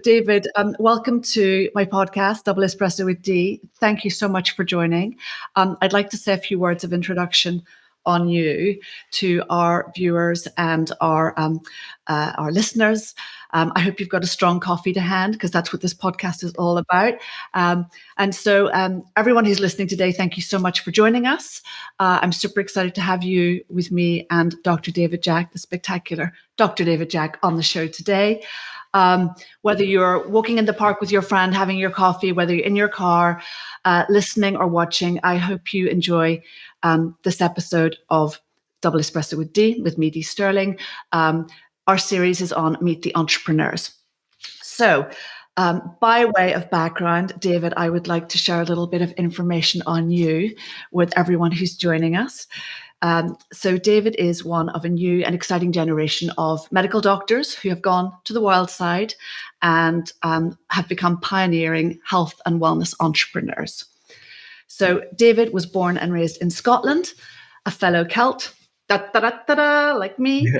David, welcome to my podcast, Double Espresso with D. Thank you so much for joining. I'd like to say a few words of introduction on you to our viewers and our listeners. I hope you've got a strong coffee to hand, because that's what this podcast is all about. And so everyone who's listening today, thank you so much for joining us. I'm super excited to have you with me and Dr. David Jack, the spectacular Dr. David Jack, on the show today. Whether you're walking in the park with your friend, having your coffee, whether you're in your car, listening or watching, I hope you enjoy this episode of Double Espresso with D, with me, D Sterling. Our series is on Meet the Entrepreneurs. So, by way of background, David, I would like to share a little bit of information on you with everyone who's joining us. So David is one of a new and exciting generation of medical doctors who have gone to the wild side and have become pioneering health and wellness entrepreneurs. So David was born and raised in Scotland, a fellow Celt, like me,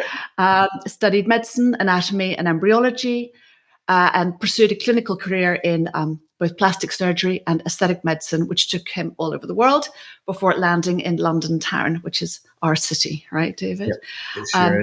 studied medicine, anatomy and embryology, and pursued a clinical career in both plastic surgery and aesthetic medicine, which took him all over the world before landing in London town, which is our city, right, David? Yep, it sure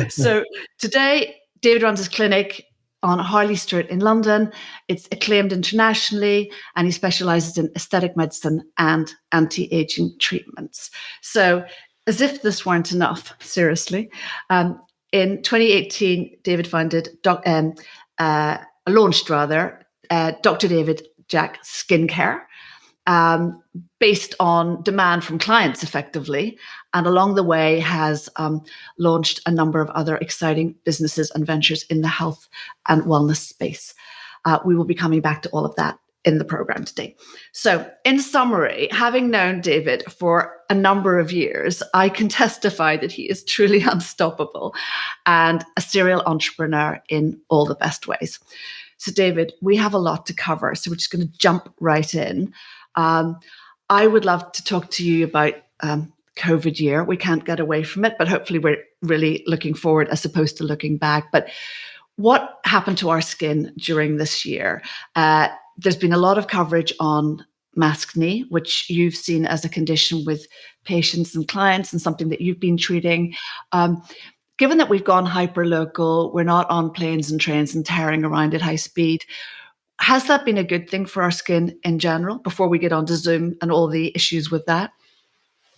is. So today, David runs his clinic on Harley Street in London. It's acclaimed internationally, and he specializes in aesthetic medicine and anti-aging treatments. So as if this weren't enough, seriously, in 2018, David founded, launched Dr. David Jack Skincare, based on demand from clients effectively, and along the way has launched a number of other exciting businesses and ventures in the health and wellness space. We will be coming back to all of that in the program today. So in summary, having known David for a number of years, I can testify that he is truly unstoppable and a serial entrepreneur in all the best ways. So David, we have a lot to cover, so we're just going to jump right in. I would love to talk to you about COVID year. We can't get away from it, but hopefully we're really looking forward as opposed to looking back. But what happened to our skin during this year? There's been a lot of coverage on maskne, which you've seen as a condition with patients and clients and something that you've been treating. Given that we've gone hyper-local, we're not on planes and trains and tearing around at high speed, has that been a good thing for our skin in general, before we get on to Zoom and all the issues with that?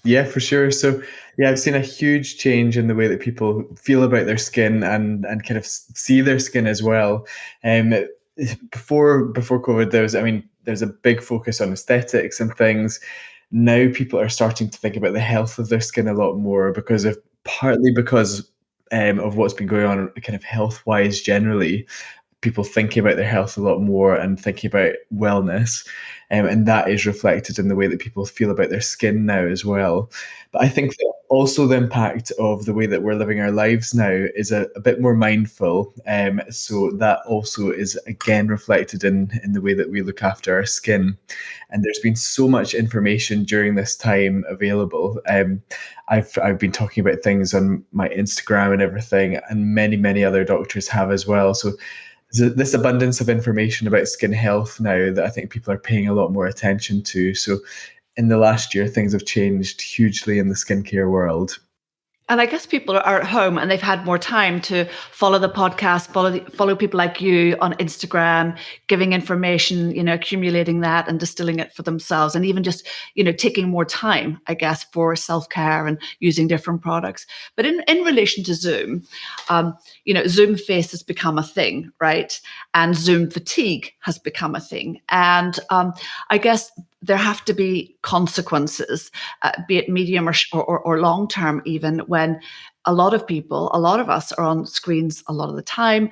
Yeah, for sure. So yeah, I've seen a huge change in the way that people feel about their skin and kind of see their skin as well. Before COVID, there's a big focus on aesthetics and things. Now people are starting to think about the health of their skin a lot more partly because of what's been going on kind of health-wise generally. People thinking about their health a lot more and thinking about wellness. And that is reflected in the way that people feel about their skin now as well. But I think that also the impact of the way that we're living our lives now is a bit more mindful. So that also is again reflected in the way that we look after our skin. And there's been so much information during this time available. I've been talking about things on my Instagram and everything, and many other doctors have as well. So this abundance of information about skin health now that I think people are paying a lot more attention to. So in the last year, things have changed hugely in the skincare world. And I guess people are at home and they've had more time to follow the podcast, follow people like you on Instagram, giving information, accumulating that and distilling it for themselves, and even just, taking more time, I guess, for self-care and using different products. But in relation to Zoom, Zoom face has become a thing, right? And Zoom fatigue has become a thing. And I guess there have to be consequences, be it medium or long term, even when a lot of us are on screens a lot of the time,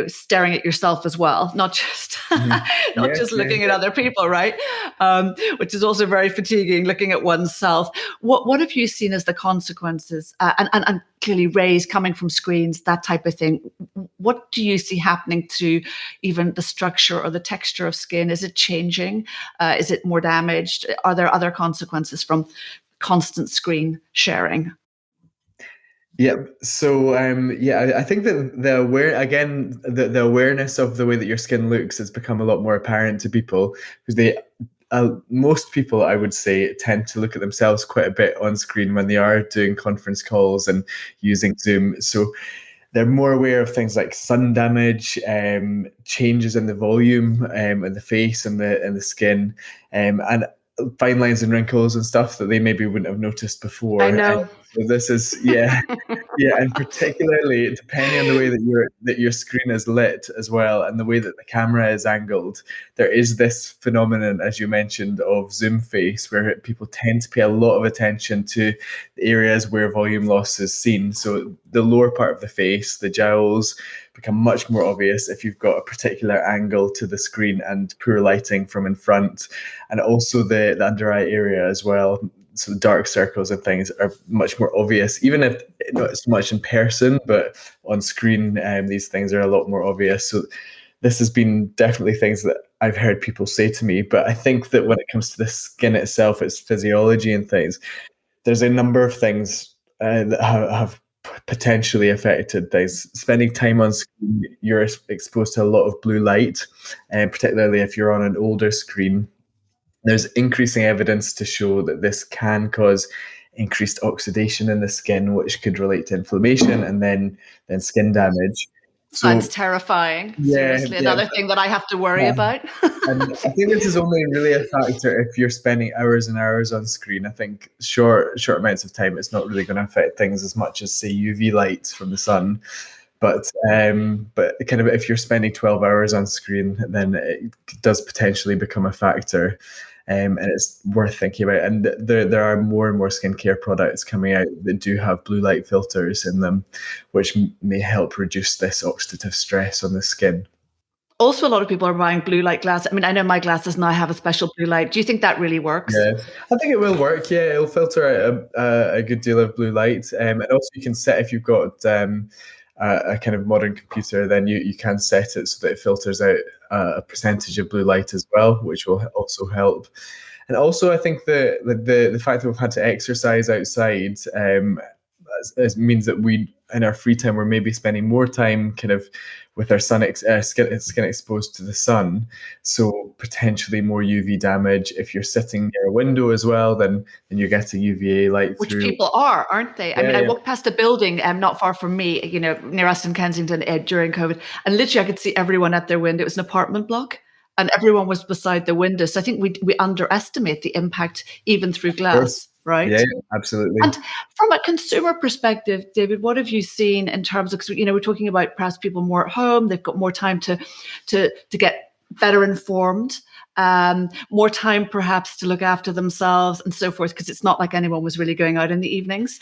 staring at yourself as well, not just looking at other people, right? Which is also very fatiguing, looking at oneself. What have you seen as the consequences? And clearly rays coming from screens, that type of thing. What do you see happening to even the structure or the texture of skin? Is it changing? Is it more damaged? Are there other consequences from constant screen sharing? Yeah. So I think that the awareness of the way that your skin looks has become a lot more apparent to people, because most people, I would say, tend to look at themselves quite a bit on screen when they are doing conference calls and using Zoom. So they're more aware of things like sun damage, changes in the volume, in the face and the skin, and fine lines and wrinkles and stuff that they maybe wouldn't have noticed I before. know. So this is, yeah. Yeah, and particularly depending on the way that your screen is lit as well, and the way that the camera is angled, there is this phenomenon, as you mentioned, of zoom face, where people tend to pay a lot of attention to the areas where volume loss is seen. So the lower part of the face, the jowls, become much more obvious if you've got a particular angle to the screen and poor lighting from in front, and also the under eye area as well. So dark circles and things are much more obvious, even if not so much in person, but on screen, these things are a lot more obvious. So this has been definitely things that I've heard people say to me. But I think that when it comes to the skin itself, its physiology and things, there's a number of things that have potentially affected things. Spending time on screen, you're exposed to a lot of blue light, and particularly if you're on an older screen, there's increasing evidence to show that this can cause increased oxidation in the skin, which could relate to inflammation and then skin damage. Sounds So terrifying. yeah, Seriously, yeah. another thing that I have to worry about. And I think this is only really a factor if you're spending hours and hours on screen. I think short amounts of time, it's not really going to affect things as much as, say, UV lights from the sun. But kind of if you're spending 12 hours on screen, then it does potentially become a factor. And it's worth thinking about. And there are more and more skincare products coming out that do have blue light filters in them, which may help reduce this oxidative stress on the skin. Also, a lot of people are buying blue light glasses. I mean, I know my glasses now have a special blue light. Do you think that really works? Yeah, I think it will work. Yeah, it'll filter out a good deal of blue light, and also you can set, if you've got a kind of modern computer, then you can set it so that it filters out a percentage of blue light as well, which will also help. And also, I think the fact that we've had to exercise outside, means that we, in our free time, we're maybe spending more time kind of with our skin exposed to the sun. So potentially more UV damage. If you're sitting near a window as well, then you're getting UVA light Which through. people are, aren't they? I Yeah, mean, I yeah, walked past a building not far from me, near us in Kensington during COVID, and literally I could see everyone at their window. It was an apartment block, and everyone was beside the window. So I think we underestimate the impact even through of course. glass, right? Yeah, absolutely. And from a consumer perspective, David, what have you seen in terms of, because we're talking about perhaps people more at home, they've got more time to get better informed, more time perhaps to look after themselves and so forth, because it's not like anyone was really going out in the evenings.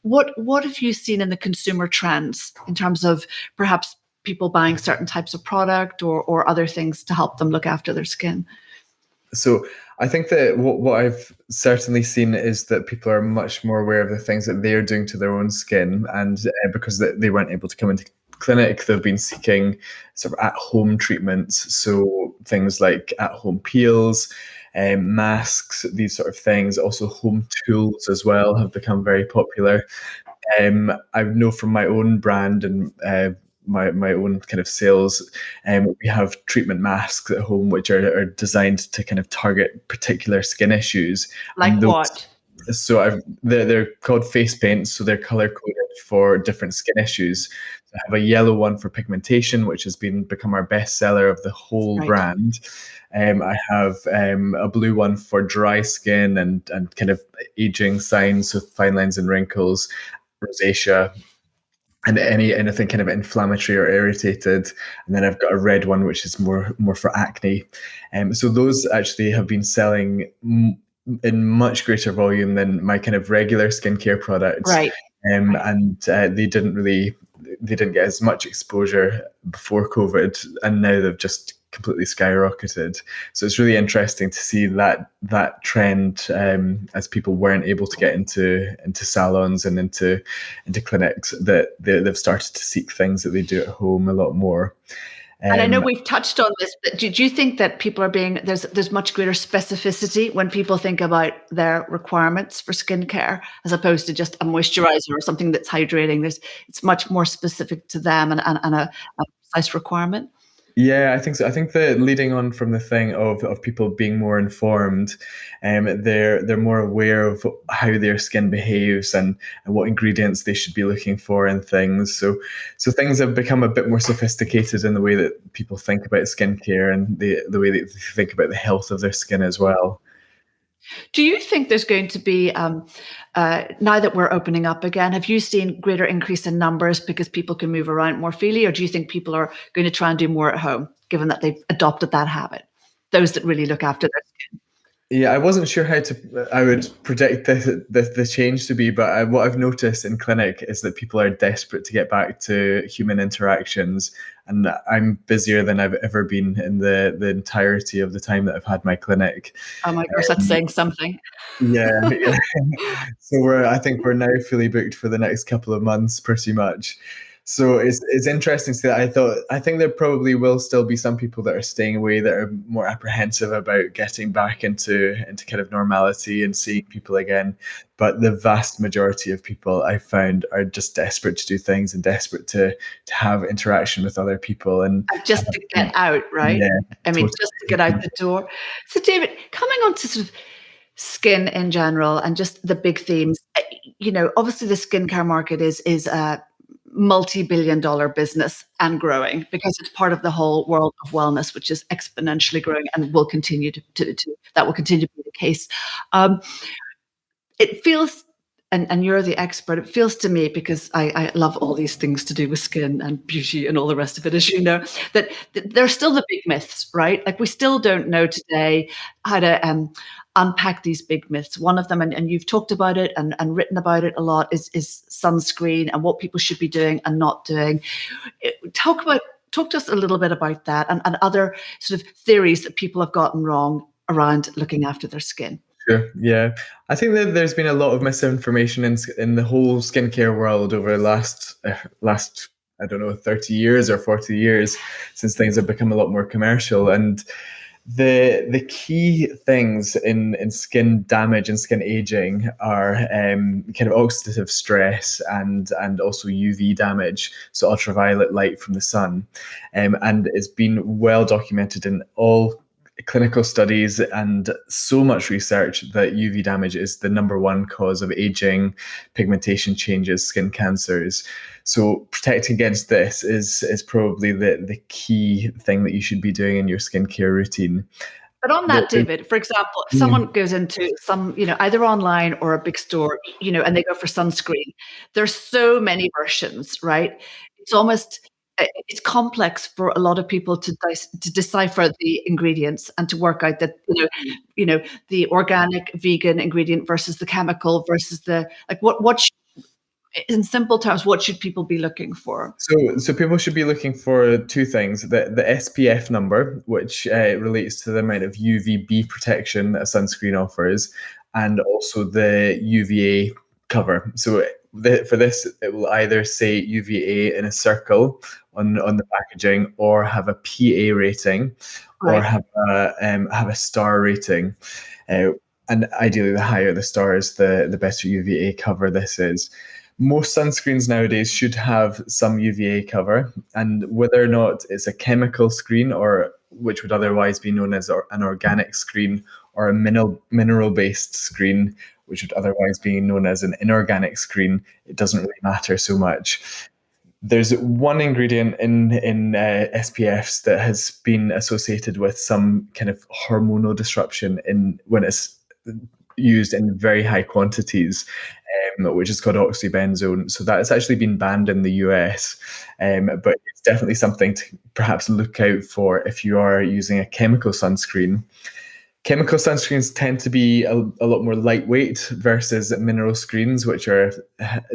What have you seen in the consumer trends in terms of perhaps people buying certain types of product or other things to help them look after their skin? So I think that what I've certainly seen is that people are much more aware of the things that they're doing to their own skin, and because they weren't able to come into clinic, they've been seeking sort of at-home treatments. So things like at-home peels, masks, these sort of things. Also, home tools as well have become very popular. I know from my own brand and my own kind of sales, we have treatment masks at home which are designed to kind of target particular skin issues, Like and those. what? So they're called face paints, so they're color coded for different skin issues. So I have a yellow one for pigmentation, which has become our best seller of the whole Right. brand. I have a blue one for dry skin and kind of aging signs, so fine lines and wrinkles, rosacea, and anything kind of inflammatory or irritated. And then I've got a red one which is more for acne. So those actually have been selling in much greater volume than my kind of regular skincare products. Right. And they didn't get as much exposure before COVID, and now they've just completely skyrocketed. So it's really interesting to see that trend, as people weren't able to get into salons and into clinics, that they've started to seek things that they do at home a lot more. And I know we've touched on this, but do you think that people are being there's much greater specificity when people think about their requirements for skincare as opposed to just a moisturizer or something that's hydrating? It's much more specific to them and a precise requirement. Yeah, I think so. I think that leading on from the thing of people being more informed, they're more aware of how their skin behaves and what ingredients they should be looking for and things. So things have become a bit more sophisticated in the way that people think about skincare and the way that they think about the health of their skin as well. Do you think there's going to be, now that we're opening up again, have you seen greater increase in numbers because people can move around more freely, or do you think people are going to try and do more at home, given that they've adopted that habit? Those that really look after their skin. Yeah, I wasn't sure how I would predict the change to be, but what I've noticed in clinic is that people are desperate to get back to human interactions, and I'm busier than I've ever been in the entirety of the time that I've had my clinic. Oh my gosh, that's saying something. Yeah, yeah. So I think we're now fully booked for the next couple of months, pretty much. So it's interesting to see that. I think there probably will still be some people that are staying away that are more apprehensive about getting back into kind of normality and seeing people again. But the vast majority of people I found are just desperate to do things and desperate to have interaction with other people and Just to get out, right? yeah, I mean, totally. just to get out the door. So, David, coming on to sort of skin in general and just the big themes, obviously the skincare market is a multi-billion-dollar business and growing because it's part of the whole world of wellness, which is exponentially growing and will continue to that will continue to be the case. Um, it feels, and you're the expert, it feels to me, because I love all these things to do with skin and beauty and all the rest of it, as you know, that there's still the big myths, right? Like we still don't know today how to unpack these big myths. One of them, and you've talked about it and written about it a lot, is sunscreen and what people should be doing and not doing. Talk to us a little bit about that and other sort of theories that people have gotten wrong around looking after their skin. Sure. Yeah, I think that there's been a lot of misinformation in the whole skincare world over the last I don't know 30 years or 40 years since things have become a lot more commercial. And the key things in skin damage and skin aging are kind of oxidative stress and also UV damage, so ultraviolet light from the sun, and it's been well documented in all clinical studies and so much research that UV damage is the number one cause of aging, pigmentation changes, skin cancers. So protecting against this is probably the key thing that you should be doing in your skincare routine. But on that, David, for example, if someone goes into some, either online or a big store, and they go for sunscreen, there's so many versions, right? It's almost, it's complex for a lot of people to decipher the ingredients and to work out that, the organic vegan ingredient versus the chemical versus the, like in simple terms, what should people be looking for? So people should be looking for two things: the SPF number, which relates to the amount of UVB protection that a sunscreen offers, and also the UVA cover. So for this, it will either say UVA in a circle on the packaging, or have a PA rating, or Right. have a star rating. And ideally, the higher the stars, the better UVA cover this is. Most sunscreens nowadays should have some UVA cover, and whether or not it's a chemical screen, or which would otherwise be known as an organic screen, or a mineral based screen, which would otherwise be known as an inorganic screen, it doesn't really matter so much. There's one ingredient in SPFs that has been associated with some kind of hormonal disruption in when it's used in very high quantities, which is called oxybenzone. So that's actually been banned in the US, but it's definitely something to perhaps look out for if you are using a chemical sunscreen. Chemical sunscreens tend to be a lot more lightweight versus mineral screens, which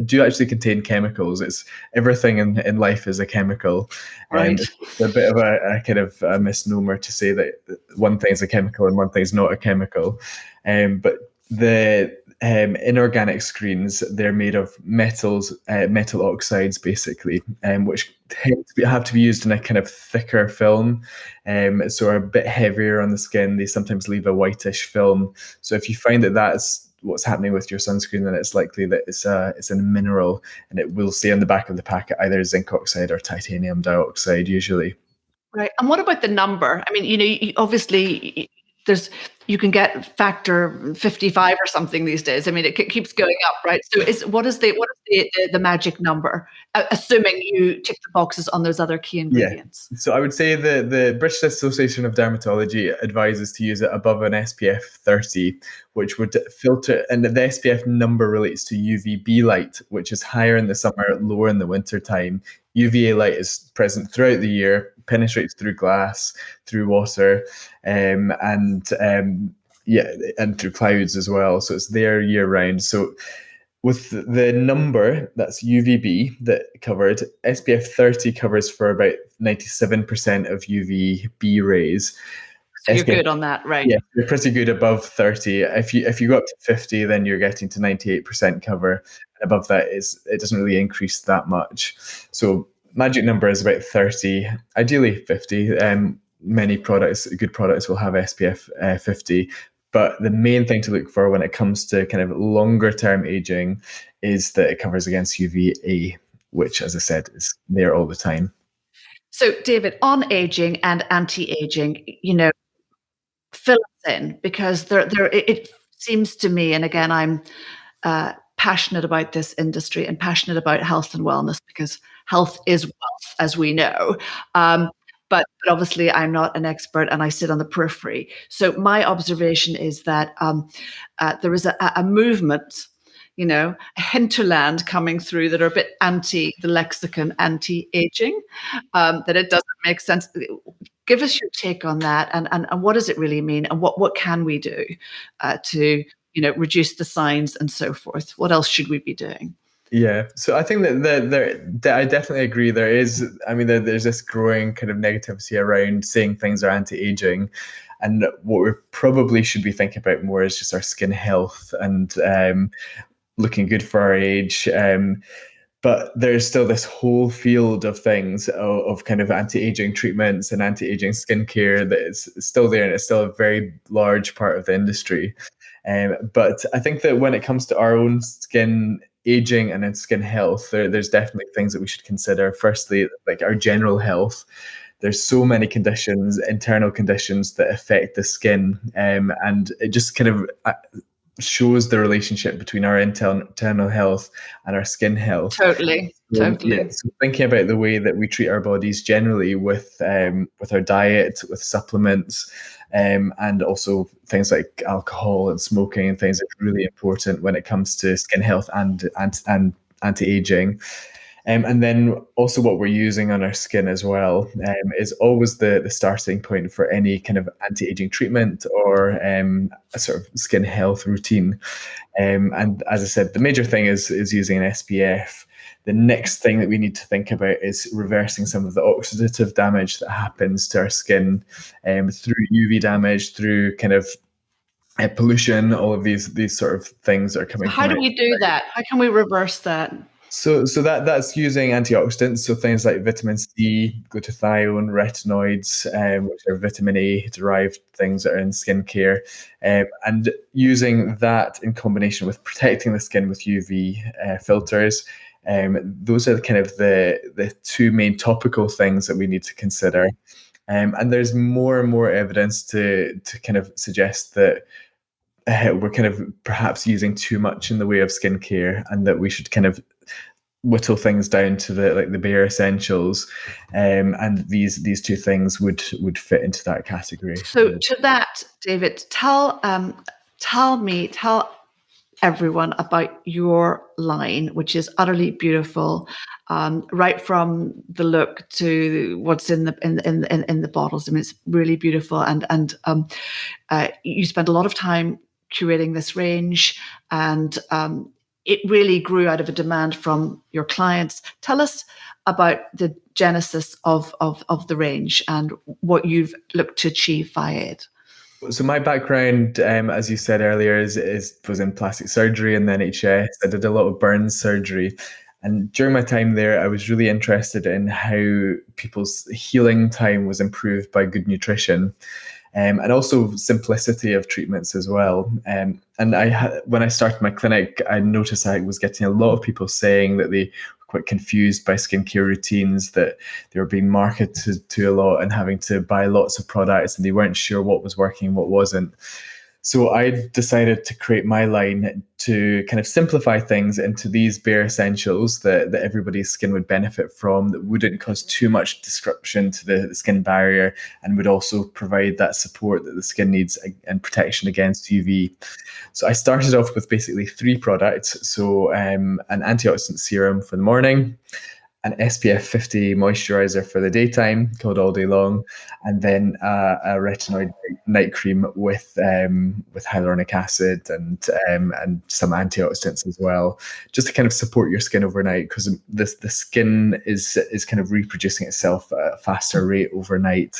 do actually contain chemicals. It's everything in life is a chemical. Right. It's a bit of a kind of a misnomer to say that one thing is a chemical and one thing is not a chemical. But the inorganic screens. They're made of metals, metal oxides, basically, which have to be used in a kind of thicker film, so are a bit heavier on the skin. They sometimes leave a whitish film. So if you find that that's what's happening with your sunscreen, then it's likely that it's a mineral, and it will say on the back of the packet either zinc oxide or titanium dioxide, usually. Right. And what about the number? I mean, obviously there's you can get factor 55 or something these days. I mean, it keeps going up, right? So what is the magic number? Assuming you tick the boxes on those other key Yeah. ingredients. So I would say the British Association of Dermatology advises to use it above an SPF 30, which would filter, and the SPF number relates to UVB light, which is higher in the summer, lower in the winter time. UVA light is present throughout the year, penetrates through glass, through water, and through clouds as well. So it's there year round. So with the number that's UVB that covered, SPF 30 covers for about 97% of UVB rays. So you're SPF, good on that, right? yeah, you're pretty good above 30. If you go up to 50, then you're getting to 98% cover. And above that it doesn't really increase that much. So magic number is about 30, ideally 50. Many good products will have SPF 50. But the main thing to look for when it comes to kind of longer term aging is that it covers against UVA, which, as I said, is there all the time. So, David, on aging and anti-aging, fill us in, because it seems to me, and again, I'm passionate about this industry and passionate about health and wellness, because health is wealth, as we know. But obviously, I'm not an expert, and I sit on the periphery. So my observation is that there is a movement, a hinterland coming through that are a bit anti the lexicon, anti-aging, that it doesn't make sense. Give us your take on that, and what does it really mean, and what can we do to reduce the signs and so forth? What else should we be doing? Yeah, so I think that I definitely agree. There is, I mean, there's this growing kind of negativity around saying things are anti-aging, and what we probably should be thinking about more is just our skin health and looking good for our age. But there's still this whole field of things of kind of anti-aging treatments and anti-aging skincare that is still there, and it's still a very large part of the industry. But I think that when it comes to our own skin aging and in skin health, there's definitely things that we should consider. Firstly, like our general health. There's so many conditions, internal conditions that affect the skin, and it just kind of shows the relationship between our internal health and our skin health. Totally, Yeah, totally. so thinking about the way that we treat our bodies generally with our diet, with supplements, and also things like alcohol and smoking and things, is really important when it comes to skin health and anti-aging. And then also what we're using on our skin as well, is always the starting point for any kind of anti-aging treatment or a sort of skin health routine. And as I said, the major thing is using an SPF. The next thing that we need to think about is reversing some of the oxidative damage that happens to our skin, through UV damage, through kind of pollution. All of these sort of things are So coming how from do it. we do that? How can we reverse that? So that's using antioxidants, so things like vitamin C, glutathione, retinoids, which are vitamin A derived things that are in skincare, and using that in combination with protecting the skin with UV filters. Those are kind of the two main topical things that we need to consider. And there's more and more evidence to kind of suggest that we're kind of perhaps using too much in the way of skincare, and that we should kind of whittle things down to the bare essentials, and these two things would fit into that category. So to that, David, tell everyone about your line, which is utterly beautiful, right from the look to what's in the bottles. I mean, it's really beautiful, and you spent a lot of time curating this range, and it really grew out of a demand from your clients. Tell us about the genesis of the range and what you've looked to achieve via it. So my background, as you said earlier, was in plastic surgery and the NHS. I did a lot of burns surgery, and during my time there, I was really interested in how people's healing time was improved by good nutrition, and also simplicity of treatments as well. And when I started my clinic, I noticed I was getting a lot of people saying that they were quite confused by skincare routines, that they were being marketed to a lot and having to buy lots of products, and they weren't sure what was working, what wasn't. So I decided to create my line to kind of simplify things into these bare essentials that everybody's skin would benefit from, that wouldn't cause too much disruption to the skin barrier, and would also provide that support that the skin needs and protection against UV. So I started off with basically three products. So an antioxidant serum for the morning, an SPF 50 moisturizer for the daytime called All Day Long, and then a retinoid night cream with hyaluronic acid and some antioxidants as well, just to kind of support your skin overnight, because the skin is kind of reproducing itself at a faster rate overnight,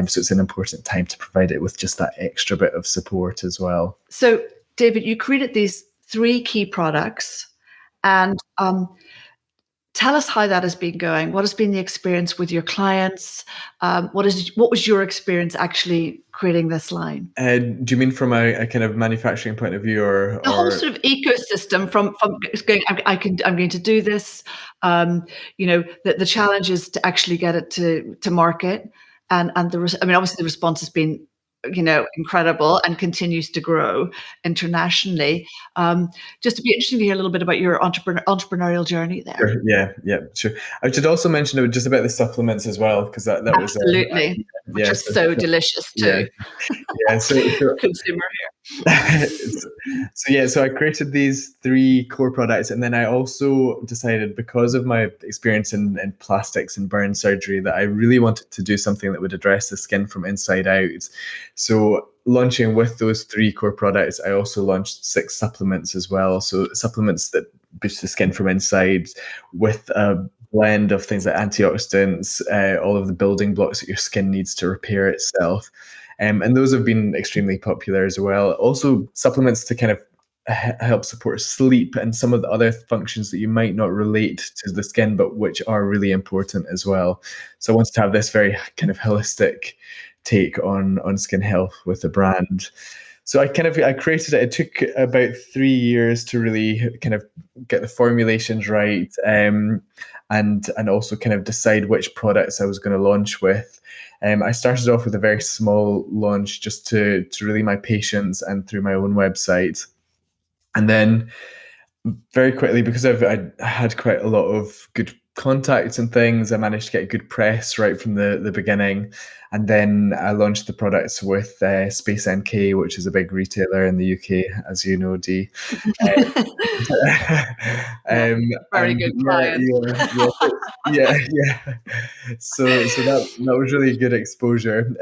so it's an important time to provide it with just that extra bit of support as well. So, David, you created these three key products, and tell us how that has been going. What has been the experience with your clients? What was your experience actually creating this line? Do you mean from a kind of manufacturing point of view, or The whole sort of ecosystem from going, I'm going to do this. The challenge is to actually get it to market, and obviously the response has been incredible and continues to grow internationally. Just to be interesting to hear a little bit about your entrepreneurial journey there. Sure. Yeah, sure. I should also mention just about the supplements as well, because that was Absolutely, which are so delicious yeah, too. yeah. So Consumer so I created these three core products, and then I also decided, because of my experience in plastics and burn surgery, that I really wanted to do something that would address the skin from inside out. So launching with those three core products, I also launched 6 supplements as well. So supplements that boost the skin from inside, with a blend of things like antioxidants, all of the building blocks that your skin needs to repair itself. And those have been extremely popular as well. Also, supplements to kind of help support sleep and some of the other functions that you might not relate to the skin, but which are really important as well. So I wanted to have this very kind of holistic take on skin health with the brand. So I created it. It took about 3 years to really kind of get the formulations right, and also kind of decide which products I was going to launch with. I started off with a very small launch, just to really my patients and through my own website. And then very quickly, because I had quite a lot of good contacts and things, I managed to get good press right from the beginning. And then I launched the products with Space NK, which is a big retailer in the UK, as you know, Dee. very good client. Yeah. So that was really good exposure,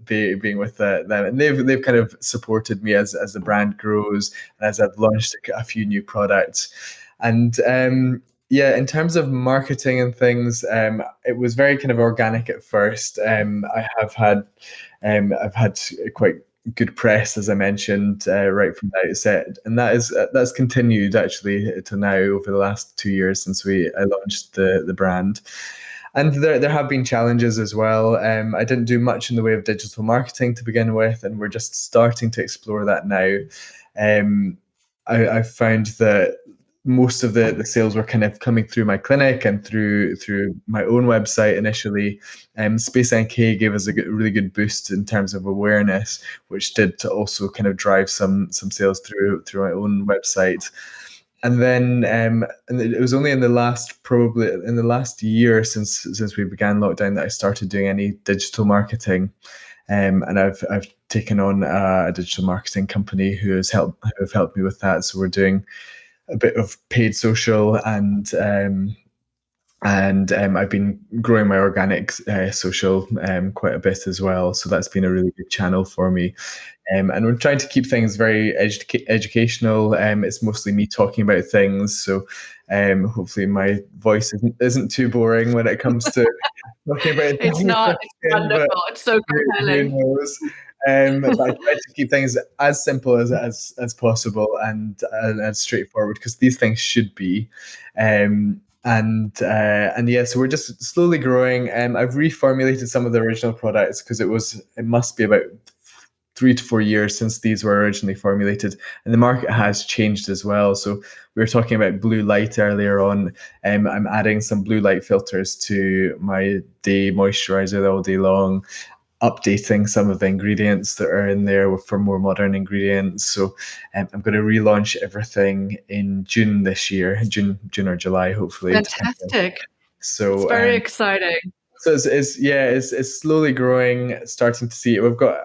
being with them, and they've kind of supported me as the brand grows, and as I've launched a few new products. And in terms of marketing and things, it was very kind of organic at first. I've had quite good press, as I mentioned, right from the outset, and that's continued actually to now, over the last 2 years since I launched the brand. And there have been challenges as well. I didn't do much in the way of digital marketing to begin with, and we're just starting to explore that now. I found that most of the sales were kind of coming through my clinic and through my own website initially. Space NK gave us a really good boost in terms of awareness, which did to also kind of drive some sales through my own website. And then and it was only probably in the last year since we began lockdown, that I started doing any digital marketing. And I've taken on a digital marketing company who have helped me with that. So we're doing a bit of paid social, and I've been growing my organic social quite a bit as well. So that's been a really good channel for me. And we're trying to keep things very educational. It's mostly me talking about things. So hopefully my voice isn't too boring when it comes to talking about It's things. not. It's wonderful. It's so compelling. Who knows? But I try to keep things as simple as possible and as straightforward, because these things should be. And yeah, so we're just slowly growing. And I've reformulated some of the original products because it must be about 3 to 4 years since these were originally formulated, and the market has changed as well. So we were talking about blue light earlier on. I'm adding some blue light filters to my day moisturizer all day long, updating some of the ingredients that are in there for more modern ingredients. So I'm going to relaunch everything in June this year, June or July, hopefully. Fantastic. It's So very exciting. so it's slowly growing, starting to see it. We've got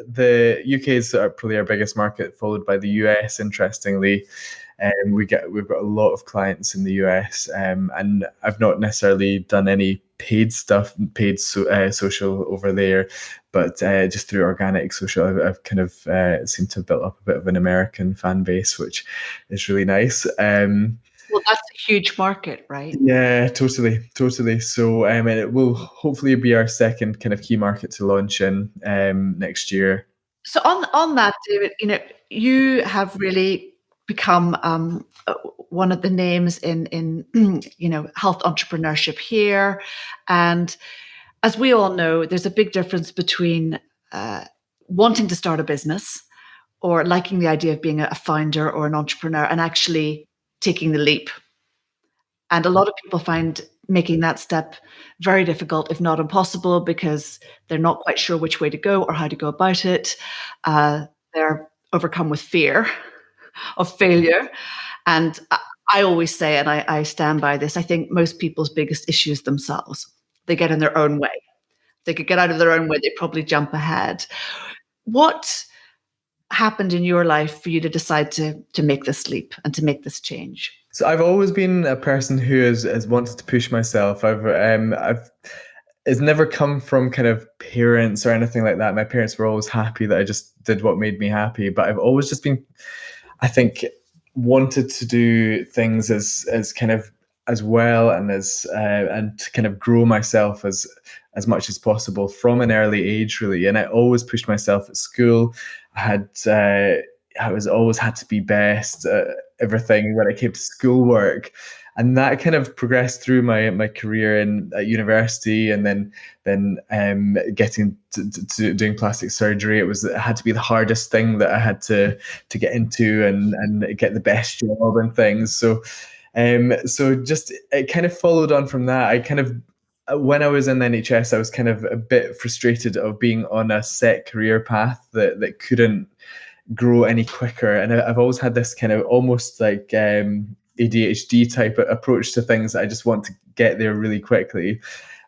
the UK is probably our biggest market, followed by the US. Interestingly, we've got a lot of clients in the US, and I've not necessarily done any paid stuff, social over there, but just through organic social, I've kind of seemed to have built up a bit of an American fan base, which is really nice. Well, that's a huge market, right? Yeah, totally. So, and it will hopefully be our second kind of key market to launch in next year. So on that, David, you have really become one of the names in health entrepreneurship here, and as we all know, there's a big difference between wanting to start a business or liking the idea of being a founder or an entrepreneur and actually taking the leap. And a lot of people find making that step very difficult, if not impossible, because they're not quite sure which way to go or how to go about it. They're overcome with fear of failure. And I always say, and I stand by this, I think most people's biggest issue is themselves. They get in their own way. If they could get out of their own way, they'd probably jump ahead. What happened in your life for you to decide to make this leap and to make this change? So I've always been a person who has wanted to push myself. It's never come from kind of parents or anything like that. My parents were always happy that I just did what made me happy, but I've always just been, I think, wanted to do things as kind of as well and to kind of grow myself as much as possible from an early age, really. And I always pushed myself at school. I was always had to be best at everything when it came to schoolwork, and that kind of progressed through my career at university, and then getting to doing plastic surgery. It had to be the hardest thing that I had to get into and get the best job and things. So just it kind of followed on from that. I kind of when I was in the NHS, I was kind of a bit frustrated of being on a set career path that couldn't grow any quicker. And I've always had this kind of almost like ADHD type of approach to things. I just want to get there really quickly,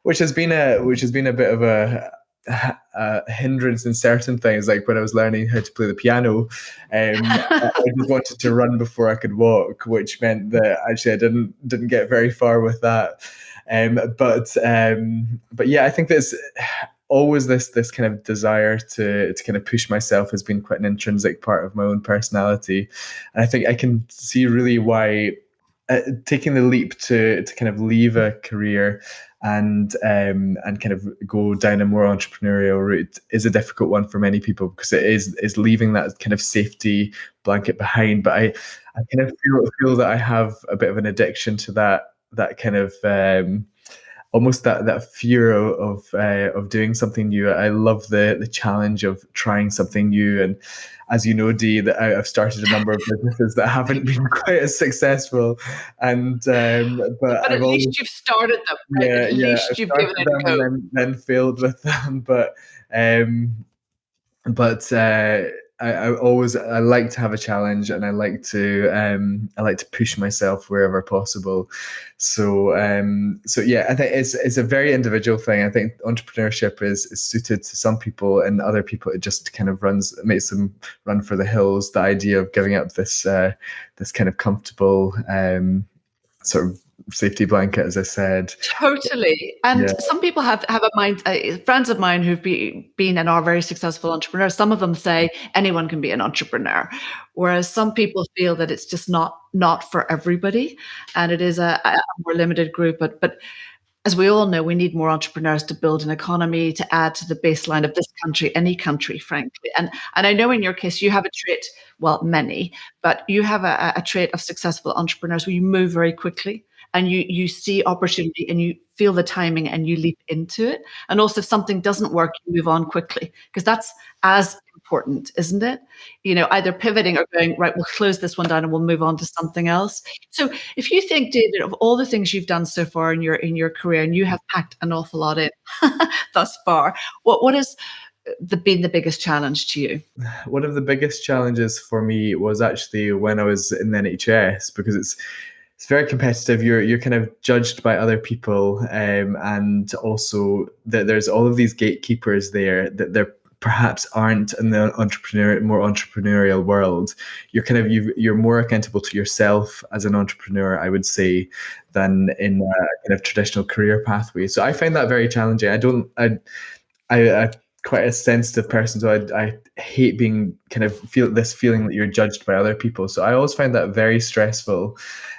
which has been a bit of a hindrance in certain things. Like when I was learning how to play the piano, I just wanted to run before I could walk, which meant that actually I didn't get very far with that. But yeah, I think there's always this kind of desire to kind of push myself has been quite an intrinsic part of my own personality, and I think I can see really why taking the leap to kind of leave a career and kind of go down a more entrepreneurial route is a difficult one for many people, because it is leaving that kind of safety blanket behind. But I kind of feel that I have a bit of an addiction to that kind of almost that fear of doing something new. I love the challenge of trying something new, and as you know, Dee, that I've started a number of businesses that haven't been quite as successful, and but at least you've started them, right? At least you've given it a go. And then failed with them, but I like to have a challenge, and I like to push myself wherever possible. So yeah, I think it's a very individual thing. I think entrepreneurship is suited to some people, and other people it just kind of makes them run for the hills. The idea of giving up this kind of comfortable sort of safety blanket, as I said. Totally. And Yeah. some people have a mind, friends of mine who've been and are very successful entrepreneurs. Some of them say anyone can be an entrepreneur, whereas some people feel that it's just not for everybody, and it is a more limited group. But as we all know, we need more entrepreneurs to build an economy, to add to the baseline of this country, any country, frankly. And I know in your case, you have a trait, well, many, but you have a trait of successful entrepreneurs where you move very quickly and you see opportunity and you feel the timing and you leap into it. And also if something doesn't work, you move on quickly because that's as important, isn't it? Either pivoting or going, right, we'll close this one down and we'll move on to something else. So if you think, David, of all the things you've done so far in your career, and you have packed an awful lot in thus far, what has been the biggest challenge to you? One of the biggest challenges for me was actually when I was in the NHS, because it's very competitive. You're kind of judged by other people, and also that there's all of these gatekeepers there that there perhaps aren't in the more entrepreneurial world. You're more accountable to yourself as an entrepreneur, I would say, than in a kind of traditional career pathway. So I find that very challenging. I'm quite a sensitive person, so I hate being kind of feeling that you're judged by other people. So I always find that very stressful,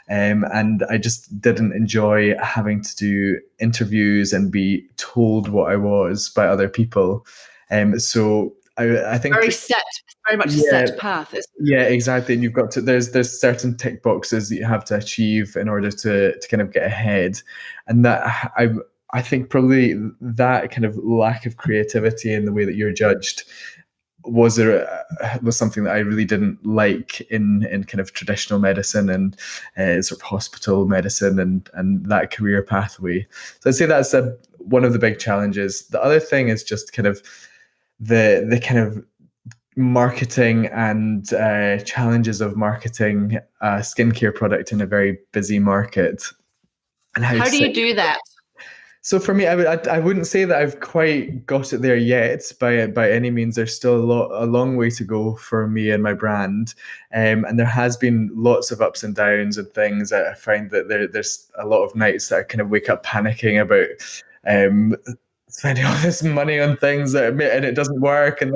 and I just didn't enjoy having to do interviews and be told what I was by other people. So I think Very much a yeah, set path, isn't it? yeah, exactly. And you've got to there's certain tick boxes that you have to achieve in order to kind of get ahead, and that I think probably that kind of lack of creativity in the way that you're judged was something that I really didn't like in kind of traditional medicine and sort of hospital medicine and that career pathway. So I'd say that's one of the big challenges. The other thing is just kind of the kind of marketing and challenges of marketing a skincare product in a very busy market, and how How do to you do that? So for me, I wouldn't say that I've quite got it there yet by any means. There's still a long way to go for me and my brand, and there has been lots of ups and downs and things. I find that there's a lot of nights that I kind of wake up panicking about spending all this money on things and it doesn't work, and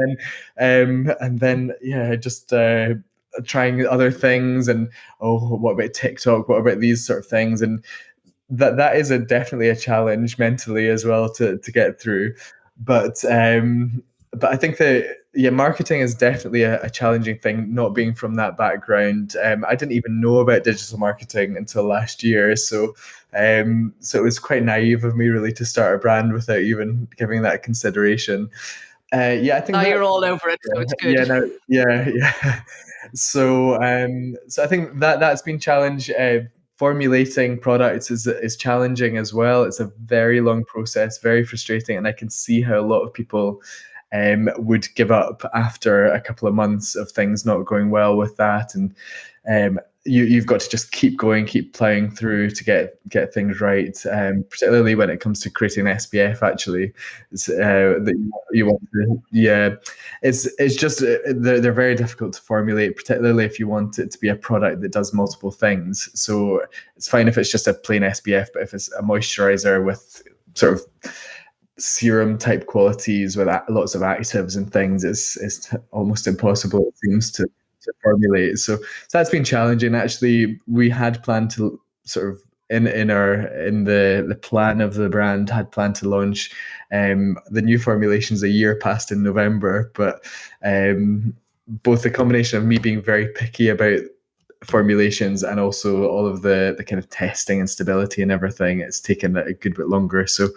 then yeah, just trying other things, and oh, what about TikTok? What about these sort of things? And that is definitely a challenge mentally as well to get through. But I think that yeah, marketing is definitely a challenging thing. Not being from that background, I didn't even know about digital marketing until last year. So it was quite naive of me really to start a brand without even giving that consideration. Yeah, I think Now that you're all over it, so it's yeah, good. no, yeah. So I think that's been challenge. Formulating products is challenging as well. It's a very long process, very frustrating, and I can see how a lot of people would give up after a couple of months of things not going well with that. And you've got to just keep going, keep plowing through to get things right. Particularly when it comes to creating an SPF, actually, that you want to, yeah, it's just they're very difficult to formulate, particularly if you want it to be a product that does multiple things. So it's fine if it's just a plain SPF, but if it's a moisturizer with sort of serum type qualities with lots of actives and things, it's almost impossible, it seems, to formulate. So that's been challenging. Actually, we had planned to sort of in the plan of the brand had planned to launch the new formulations a year past in November, but both the combination of me being very picky about formulations and also all of the kind of testing and stability and everything, it's taken a good bit longer. So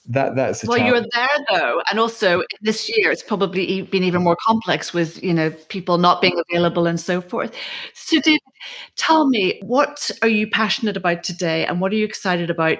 that's a Well, you're challenge. there though, and also this year it's probably been even more complex with people not being available and so forth. So, David, tell me, what are you passionate about today, and what are you excited about?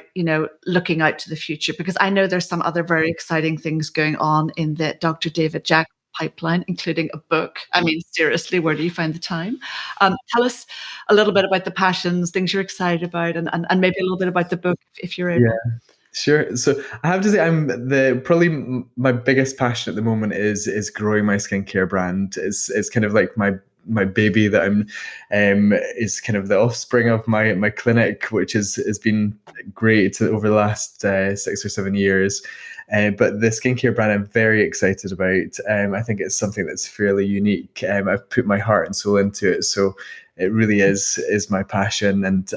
Looking out to the future, because I know there's some other very exciting things going on in the Dr. David Jack pipeline, including a book. I mean, seriously, where do you find the time? Tell us a little bit about the passions, things you're excited about, and maybe a little bit about the book if you're Yeah. able. Sure. So I have to say, probably my biggest passion at the moment is growing my skincare brand. It's kind of like my baby that I'm is kind of the offspring of my clinic, which has been great over the last 6 or 7 years. But the skincare brand I'm very excited about. I think it's something that's fairly unique. I've put my heart and soul into it, so it really is my passion, and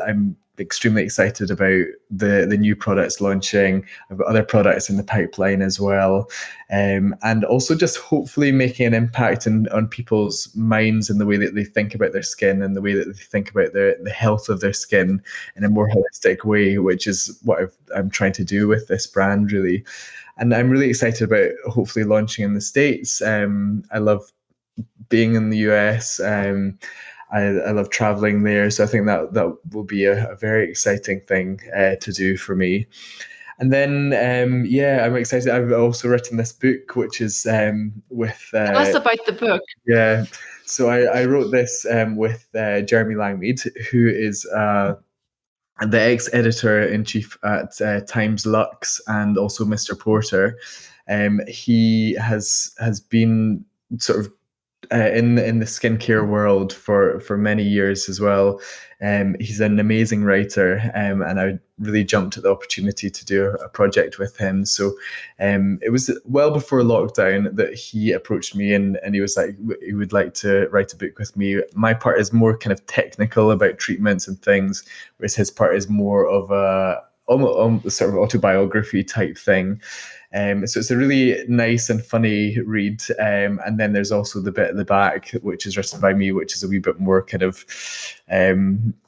extremely excited about the new products launching. I've got other products in the pipeline as well, and also just hopefully making an impact on people's minds and the way that they think about their skin and the way that they think about the health of their skin in a more holistic way, which is what I'm trying to do with this brand, really. And I'm really excited about hopefully launching in the States. I love being in the US. I love traveling there, so I think that will be a very exciting thing to do for me. And then, I'm excited. I've also written this book, which is with. Tell us about the book. Yeah, so I wrote this with Jeremy Langmead, who is the ex-editor-in-chief at Times Lux and also Mr. Porter. He has been sort of in the skincare world for many years as well. He's an amazing writer, and I really jumped at the opportunity to do a project with him. So it was well before lockdown that he approached me, and he was like, he would like to write a book with me. My part is more kind of technical about treatments and things, whereas his part is more of a almost sort of autobiography type thing. So it's a really nice and funny read. And then there's also the bit at the back, which is written by me, which is a wee bit more kind of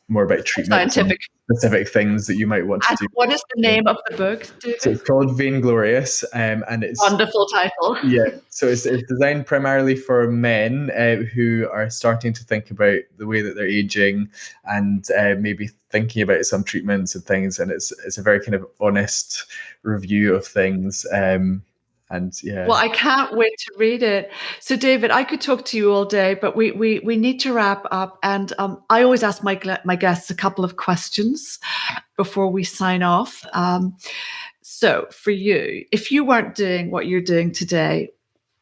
more about treatment, specific things that you might want to do. What is the name of the book, David? So it's called Vainglorious, and it's wonderful title. Yeah, so it's designed primarily for men who are starting to think about the way that they're aging and maybe thinking about some treatments and things. And it's a very kind of honest review of things. And yeah. Well, I can't wait to read it. So, David, I could talk to you all day, but we need to wrap up. And I always ask my guests a couple of questions before we sign off. So, for you, if you weren't doing what you're doing today,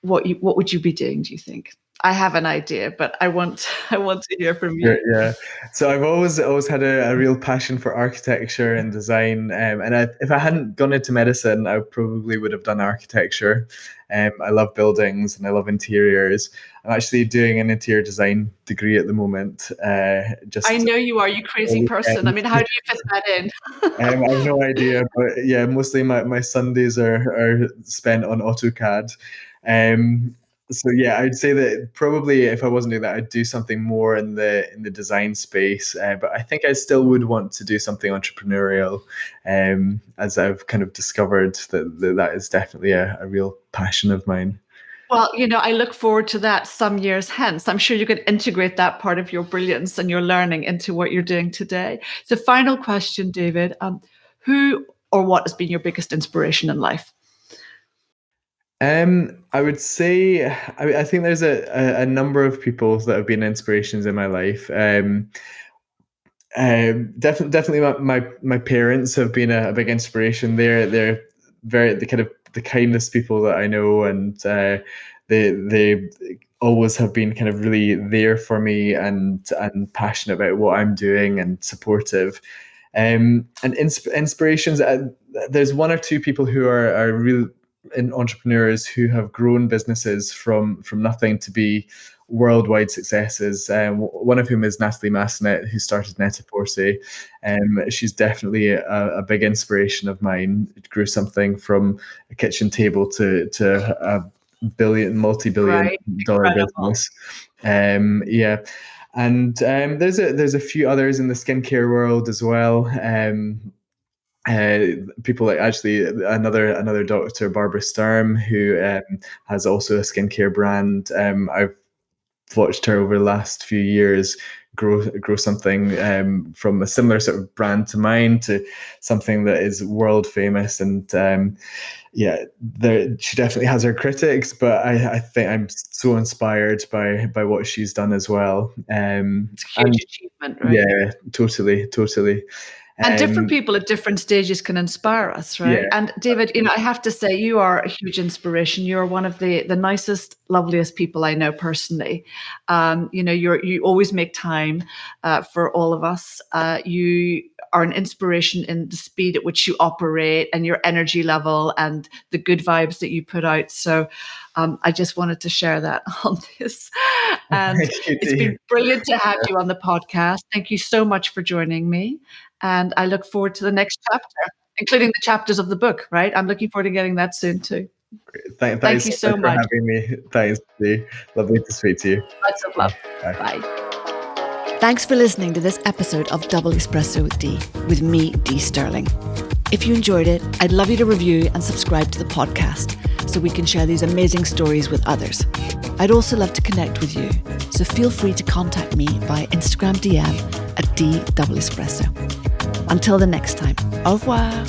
what would you be doing, do you think? I have an idea, but I want to hear from you. Yeah. So I've always had a real passion for architecture and design. And if I hadn't gone into medicine, I probably would have done architecture. I love buildings and I love interiors. I'm actually doing an interior design degree at the moment. I know you are, you crazy person. I mean, how do you fit that in? I have no idea, but yeah, mostly my Sundays are spent on AutoCAD. So yeah, I'd say that probably if I wasn't doing that, I'd do something more in the design space. But I think I still would want to do something entrepreneurial, as I've kind of discovered that is definitely a real passion of mine. Well, I look forward to that some years hence. I'm sure you can integrate that part of your brilliance and your learning into what you're doing today. So final question, David, who or what has been your biggest inspiration in life? I would say, I think there's a number of people that have been inspirations in my life. Definitely my parents have been a big inspiration. They're very the kindest people that I know, and they always have been kind of really there for me and passionate about what I'm doing and supportive. And inspirations. There's one or two people who are real entrepreneurs who have grown businesses from nothing to be worldwide successes. One of whom is Natalie Massenet, who started Net-a-Porter. She's definitely a big inspiration of mine. It grew something from a kitchen table to a multi-billion dollar business. Yeah. And there's a few others in the skincare world as well. People like actually another doctor, Barbara Sturm, who has also a skincare brand. I've watched her over the last few years grow something from a similar sort of brand to mine to something that is world famous. And she definitely has her critics, but I think I'm so inspired by what she's done as well. It's a huge achievement, right? Yeah, totally. And different people at different stages can inspire us, right? Yeah. And David, I have to say, you are a huge inspiration. You're one of the nicest, loveliest people I know personally. You always make time for all of us. You are an inspiration in the speed at which you operate and your energy level and the good vibes that you put out. So I just wanted to share that on this. And Thank you, it's Dee. been brilliant to have you on the podcast. Thank you so much for joining me. And I look forward to the next chapter, including the chapters of the book, right? I'm looking forward to getting that soon too. Thank Thanks you so so much for much. having me. Thanks, Dee. Lovely to speak to you. Lots of love. Bye. Bye. Thanks for listening to this episode of Double Espresso with Dee, with me, Dee Sterling. If you enjoyed it, I'd love you to review and subscribe to the podcast so we can share these amazing stories with others. I'd also love to connect with you, so feel free to contact me via Instagram DM at @D_Espresso. Until the next time, au revoir.